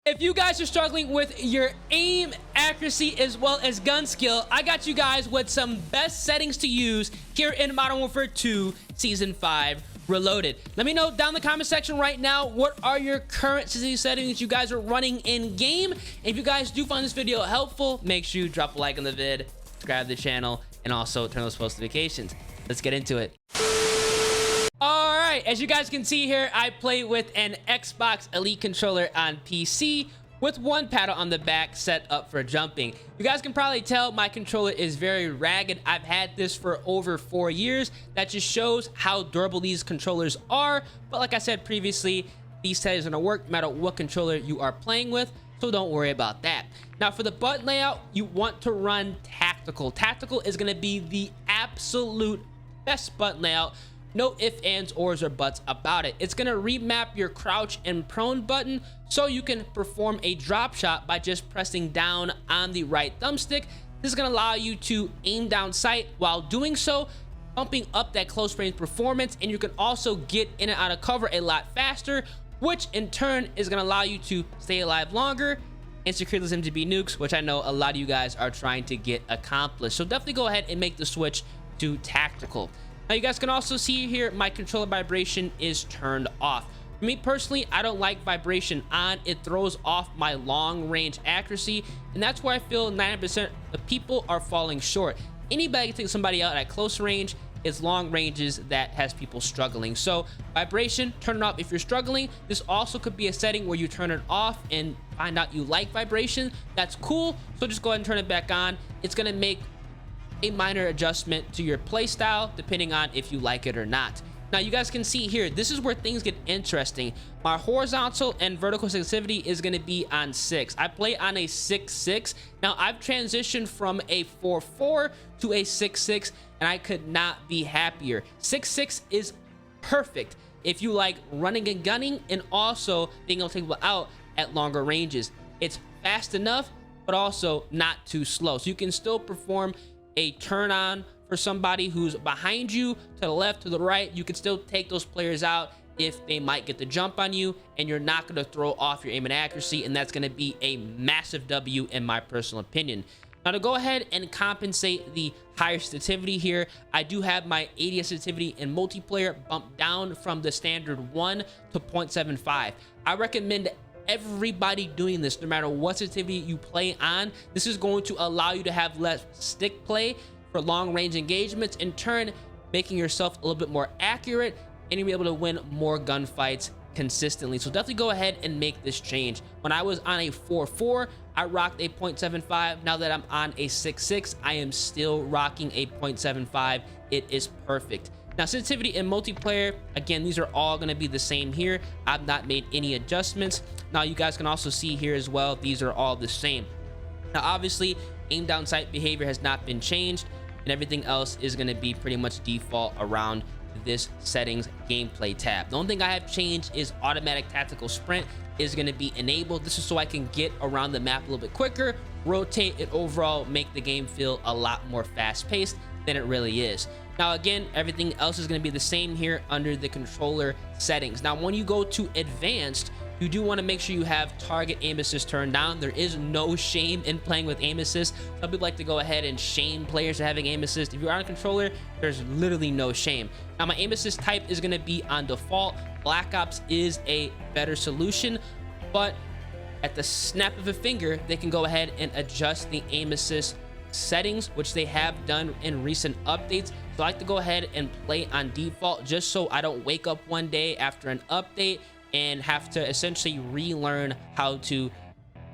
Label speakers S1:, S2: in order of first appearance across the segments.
S1: If you guys are struggling with your aim, accuracy, as well as gun skill, I got you guys with some best settings to use here in Modern Warfare 2 Season 5 Reloaded. Let me know down in the comment section right now, what are your current sensitivity settings you guys are running in game? If you guys do find this video helpful, make sure you drop a like on the vid, subscribe to the channel, and also turn those post notifications. Let's get into it. All right, as you guys can see here, I play with an Xbox Elite controller on PC with one paddle on the back set up for jumping. You guys can probably tell my controller is very ragged. I've had this for over 4 years. That just shows how durable these controllers are. But like I said previously, these settings are gonna work no matter what controller you are playing with, so don't worry about that. Now for the button layout, you want to run tactical. Tactical is gonna be the absolute best button layout. No ifs, ands, ors, or buts about it. It's gonna remap your crouch and prone button so you can perform a drop shot by just pressing down on the right thumbstick. This is gonna allow you to aim down sight while doing so, bumping up that close range performance, and you can also get in and out of cover a lot faster, which in turn is gonna allow you to stay alive longer and secure those MGB nukes, which I know a lot of you guys are trying to get accomplished. So definitely go ahead and make the switch to tactical. Now you guys can also see here my controller vibration is turned off. For me personally, I don't like vibration on. It throws off my long range accuracy, and that's where I feel 90% of people are falling short. Anybody can take somebody out at close range. It's long ranges that has people struggling. So vibration, turn it off if you're struggling. This also could be a setting where you turn it off and find out you like vibration. That's cool, so just go ahead and turn it back on. It's gonna make a minor adjustment to your play style depending on if you like it or not. Now you guys can see here, this is where things get interesting. My horizontal and vertical sensitivity is going to be on 6. I play on a 6.6. Now I've transitioned from a 4.4 to a 6.6, and I could not be happier. 6.6 is perfect if you like running and gunning and also being able to take people out at longer ranges. It's fast enough, but also not too slow, so you can still perform a turn on for somebody who's behind you, to the left, to the right. You can still take those players out if they might get the jump on you, and you're not going to throw off your aim and accuracy, and that's going to be a massive W in my personal opinion. Now to go ahead and compensate the higher sensitivity here, I do have my ADS sensitivity in multiplayer bumped down from the standard 1 to 0.75. I recommend everybody doing this no matter what sensitivity you play on. This is going to allow you to have less stick play for long range engagements, in turn making yourself a little bit more accurate, and you'll be able to win more gunfights consistently. So definitely go ahead and make this change. When I was on a 4.4, I rocked a 0.75. Now that I'm on a 6.6, I am still rocking a 0.75. It is perfect. Now sensitivity in multiplayer, again, these are all going to be the same here. I've not made any adjustments. Now you guys can also see here as well, these are all the same. Now obviously aim down sight behavior has not been changed, and everything else is going to be pretty much default around this settings gameplay tab. The only thing I have changed is automatic tactical sprint is going to be enabled. This is so I can get around the map a little bit quicker, rotate it, overall make the game feel a lot more fast-paced than it really is. Now again, everything else is going to be the same here under the controller settings. Now when you go to advanced, you do want to make sure you have target aim assist turned down. There is no shame in playing with aim assist. Some people like to go ahead and shame players for having aim assist. If you're on a controller, there's literally no shame. Now my aim assist type is going to be on default. Black Ops is a better solution, but at the snap of a finger, they can go ahead and adjust the aim assist settings, which they have done in recent updates. So I like to go ahead and play on default just so I don't wake up one day after an update and have to essentially relearn how to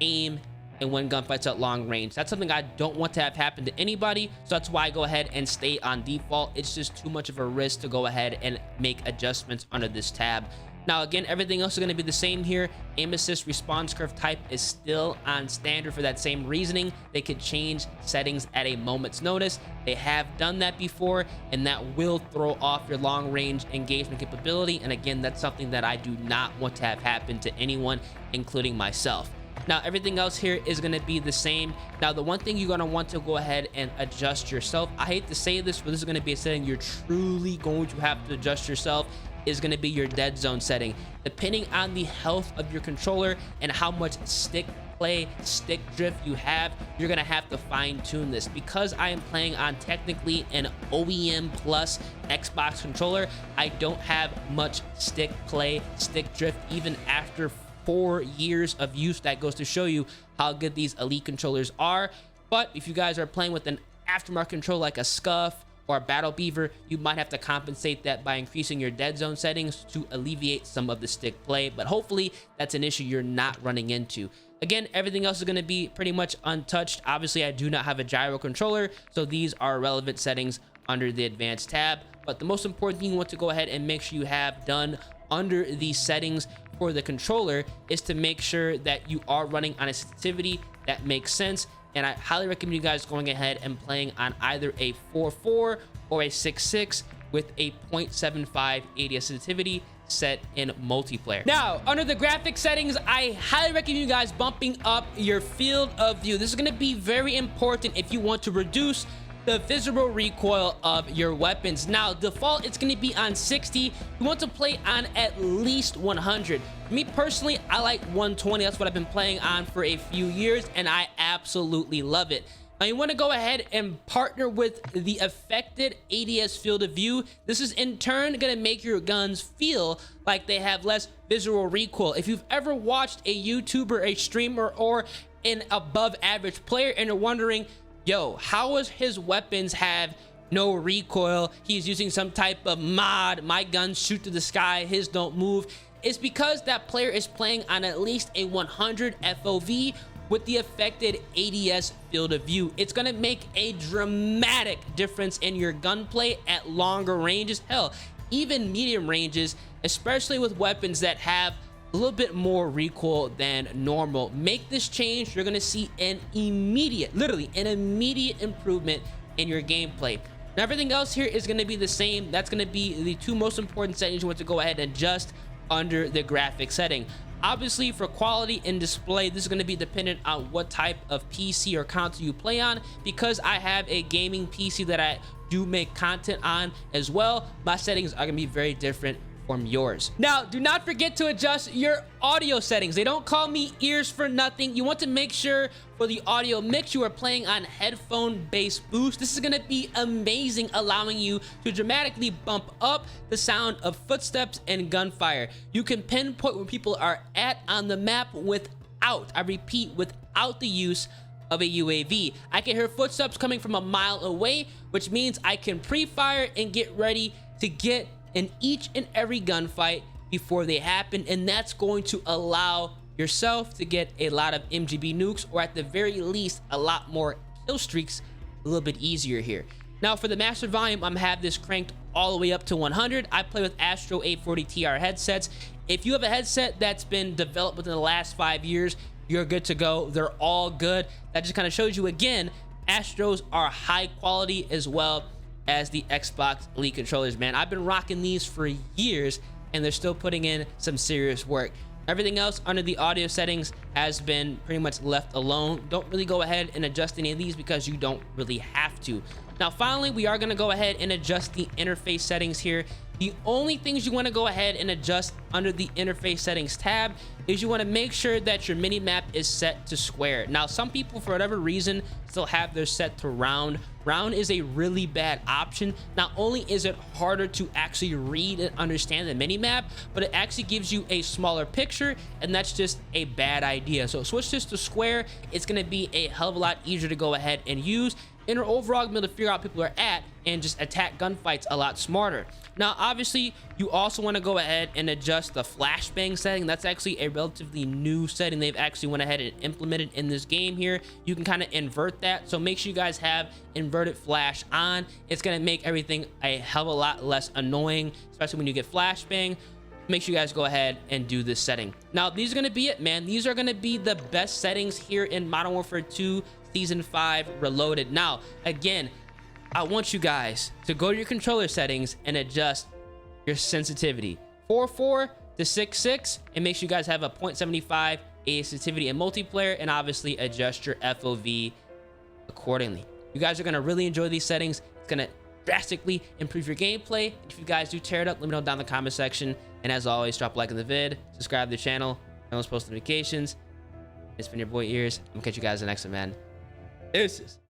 S1: aim and win gunfights at long range. That's something I don't want to have happen to anybody, so that's why I go ahead and stay on default. It's just too much of a risk to go ahead and make adjustments under this tab. Now again, everything else is going to be the same here. Aim assist response curve type is still on standard for that same reasoning. They could change settings at a moment's notice. They have done that before, and that will throw off your long range engagement capability. And again, that's something that I do not want to have happen to anyone, including myself. Now everything else here is going to be the same. Now the one thing you're going to want to go ahead and adjust yourself, I hate to say this, but this is going to be a setting you're truly going to have to adjust yourself, is going to be your dead zone setting. Depending on the health of your controller and how much stick play, stick drift you have, you're gonna have to fine tune this. Because I am playing on technically an OEM plus Xbox controller, I don't have much stick play, stick drift even after 4 years of use. That goes to show you how good these elite controllers are. But if you guys are playing with an aftermarket controller like a Scuff or a Battle Beaver, you might have to compensate that by increasing your dead zone settings to alleviate some of the stick play, but hopefully that's an issue you're not running into. Again, everything else is going to be pretty much untouched. Obviously, I do not have a gyro controller, so these are relevant settings under the advanced tab. But the most important thing you want to go ahead and make sure you have done under these settings for the controller is to make sure that you are running on a sensitivity that makes sense. And I highly recommend you guys going ahead and playing on either a 4.4 or a 6.6 with a 0.75 ADS sensitivity set in multiplayer. Now, under the graphics settings, I highly recommend you guys bumping up your field of view. This is going to be very important if you want to reduce the visible recoil of your weapons. Now, default, it's going to be on 60. You want to play on at least 100. Me personally, I like 120. That's what I've been playing on for a few years, and I absolutely love it. Now, you want to go ahead and partner with the affected ADS field of view. This is in turn going to make your guns feel like they have less visual recoil. If you've ever watched a YouTuber, a streamer, or an above average player and you're wondering, yo, how does his weapons have no recoil? He's using some type of mod. My guns shoot to the sky, his don't move. It's because that player is playing on at least a 100 FOV with the affected ADS field of view. It's gonna make a dramatic difference in your gunplay at longer ranges. Hell, even medium ranges, especially with weapons that have a little bit more recoil than normal. Make this change, you're gonna see an immediate, literally an immediate improvement in your gameplay. Now, everything else here is gonna be the same. That's gonna be the two most important settings you want to go ahead and adjust under the graphics setting. Obviously, for quality and display, this is going to be dependent on what type of PC or console you play on. Because I have a gaming PC that I do make content on as well, my settings are going to be very different from yours. Now, do not forget to adjust your audio settings. They don't call me ears for nothing. You want to make sure for the audio mix you are playing on headphone based boost. This is going to be amazing, allowing you to dramatically bump up the sound of footsteps and gunfire. You can pinpoint where people are at on the map without, I repeat, without the use of a UAV. I can hear footsteps coming from a mile away, which means I can pre-fire and get ready to get in each and every gunfight before they happen, and that's going to allow yourself to get a lot of MGB nukes, or at the very least a lot more kill streaks a little bit easier here. Now, for the master volume, I'm have this cranked all the way up to 100. I play with Astro 840 TR headsets. If you have a headset that's been developed within the last 5 years, you're good to go. They're all good. That just kind of shows you again, Astros are high quality as well as the Xbox Elite controllers, man. I've been rocking these for years and they're still putting in some serious work. Everything else under the audio settings has been pretty much left alone. Don't really go ahead and adjust any of these because you don't really have to. Now, finally, we are gonna go ahead and adjust the interface settings here. The only things you wanna go ahead and adjust under the interface settings tab is you wanna make sure that your mini map is set to square. Now, some people, for whatever reason, still have theirs set to round. Round is a really bad option. Not only is it harder to actually read and understand the mini map, but it actually gives you a smaller picture, and that's just a bad idea. So switch this to square. It's gonna be a hell of a lot easier to go ahead and use. And overall, be able to figure out people are at and just attack gunfights a lot smarter. Now, obviously, you also want to go ahead and adjust the flashbang setting. That's actually a relatively new setting they've actually went ahead and implemented in this game here. You can kind of invert that, so make sure you guys have inverted flash on. It's going to make everything a hell of a lot less annoying, especially when you get flashbang. Make sure you guys go ahead and do this setting. Now, these are going to be it, man. These are going to be the best settings here in Modern Warfare 2 Season 5 Reloaded. Now, again, I want you guys to go to your controller settings and adjust your sensitivity 4.4 to 6.6, and make sure you guys have a 0.75 ADS sensitivity in multiplayer, and obviously adjust your FOV accordingly. You guys are going to really enjoy these settings. It's going to drastically improve your gameplay. And if you guys do tear it up, let me know down in the comment section. And as always, drop a like on the vid, subscribe to the channel, turn on those post notifications. It's been your boy Ears. I'm gonna catch you guys in the next one, man. Deuces.